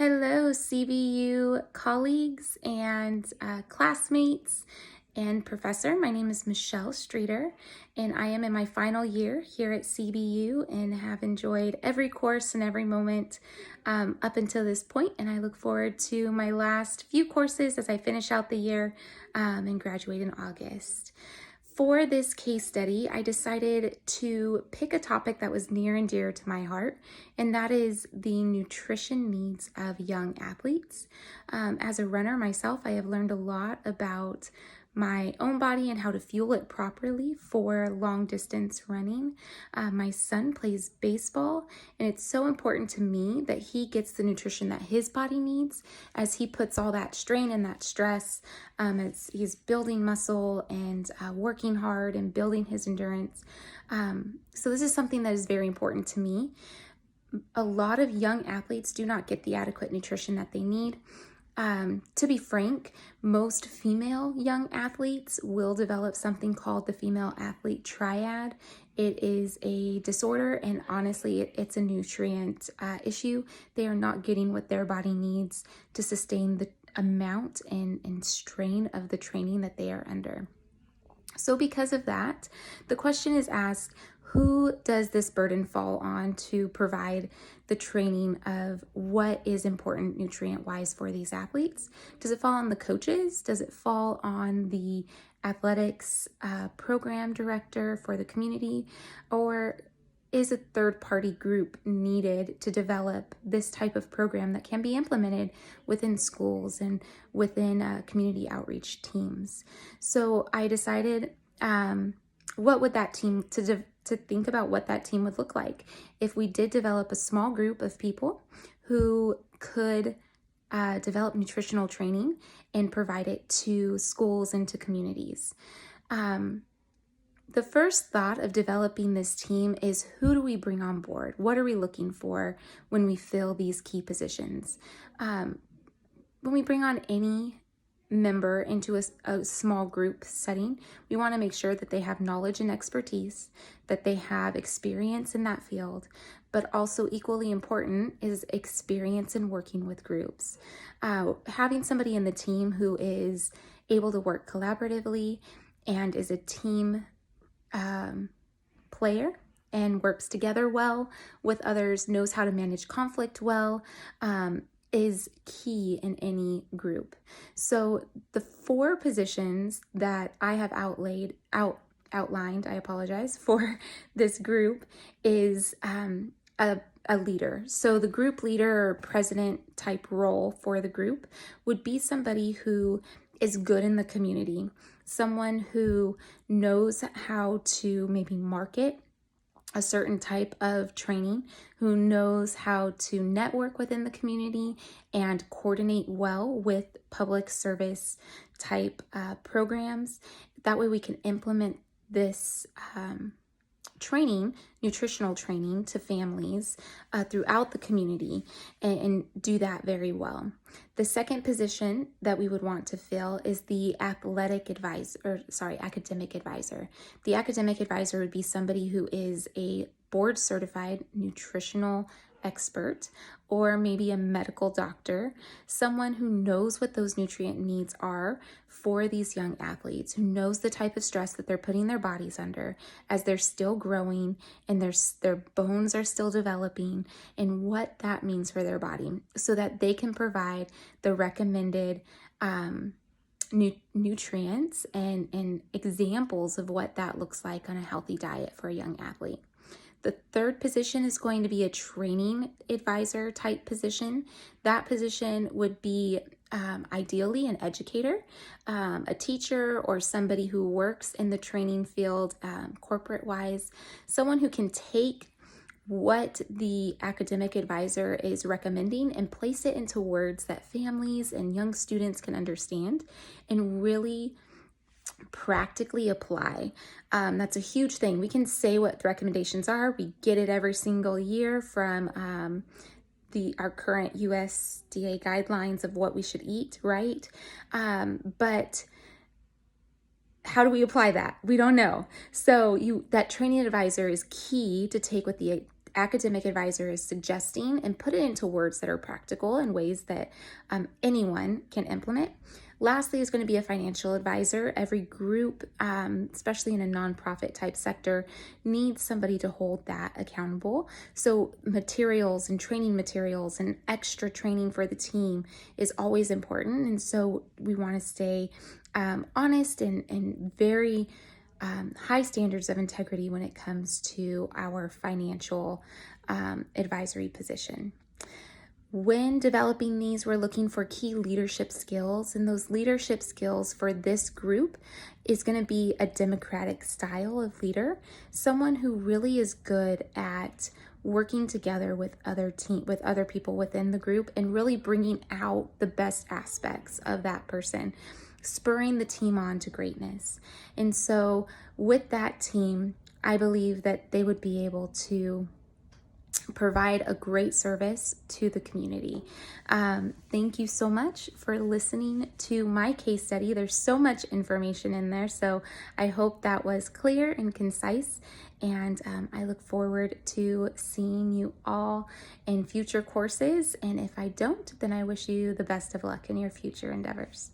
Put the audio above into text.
Hello, CBU colleagues and classmates and professor. My name is Michelle Streeter, and I am in my final year here at CBU and have enjoyed every course and every moment up until this point. And I look forward to my last few courses as I finish out the year and graduate in August. For this case study, I decided to pick a topic that was near and dear to my heart, and that is the nutrition needs of young athletes. As a runner myself, I have learned a lot about my own body and how to fuel it properly for long distance running. My son plays baseball, and it's so important to me that he gets the nutrition that his body needs as he puts all that strain and that stress as he's building muscle and working hard and building his endurance. So this is something that is very important to me. A lot of young athletes do not get the adequate nutrition that they need. To be frank, most female young athletes will develop something called the female athlete triad. It is a disorder, and honestly, it's a nutrient issue. They are not getting what their body needs to sustain the amount and strain of the training that they are under. So because of that, the question is asked, who does this burden fall on to provide the training of what is important nutrient-wise for these athletes? Does it fall on the coaches? Does it fall on the athletics program director for the community? Or is a third-party group needed to develop this type of program that can be implemented within schools and within community outreach teams? So I decided what would that team, to think about what that team would look like if we did develop a small group of people who could develop nutritional training and provide it to schools and to communities. The first thought of developing this team is, who do we bring on board? What are we looking for when we fill these key positions? When we bring on any member into a small group setting, we want to make sure that they have knowledge and expertise, that they have experience in that field, but also equally important is experience in working with groups. Having somebody in the team who is able to work collaboratively and is a team player and works together well with others, knows how to manage conflict well, is key in any group. So the 4 positions that I have outlined, for this group is a leader. So the group leader or president type role for the group would be somebody who is good in the community, someone who knows how to maybe market a certain type of training, who knows how to network within the community and coordinate well with public service type programs. That way we can implement this training, nutritional training to families throughout the community and do that very well. The second position that we would want to fill is the academic advisor. The academic advisor would be somebody who is a board certified nutritional expert, or maybe a medical doctor, someone who knows what those nutrient needs are for these young athletes, who knows the type of stress that they're putting their bodies under as they're still growing and their bones are still developing, and what that means for their body, so that they can provide the recommended nutrients and examples of what that looks like on a healthy diet for a young athlete. The third position is going to be a training advisor type position. That position would be ideally an educator, a teacher, or somebody who works in the training field corporate-wise, someone who can take what the academic advisor is recommending and place it into words that families and young students can understand and really practically apply. That's a huge thing. We can say what the recommendations are. We get it every single year from our current USDA guidelines of what we should eat, right? But how do we apply that? We don't know. So that training advisor is key to take what the academic advisor is suggesting, and put it into words that are practical and ways that anyone can implement. Lastly is going to be a financial advisor. Every group, especially in a nonprofit type sector, needs somebody to hold that accountable. So materials and training materials and extra training for the team is always important. And so we want to stay honest and very high standards of integrity when it comes to our financial advisory position. When developing these, we're looking for key leadership skills, and those leadership skills for this group is going to be a democratic style of leader, someone who really is good at working together with other people within the group and really bringing out the best aspects of that person, spurring the team on to greatness. And so with that team, I believe that they would be able to provide a great service to the community. Thank you so much for listening to my case study. There's so much information in there, so I hope that was clear and concise, and I look forward to seeing you all in future courses, and if I don't, then I wish you the best of luck in your future endeavors.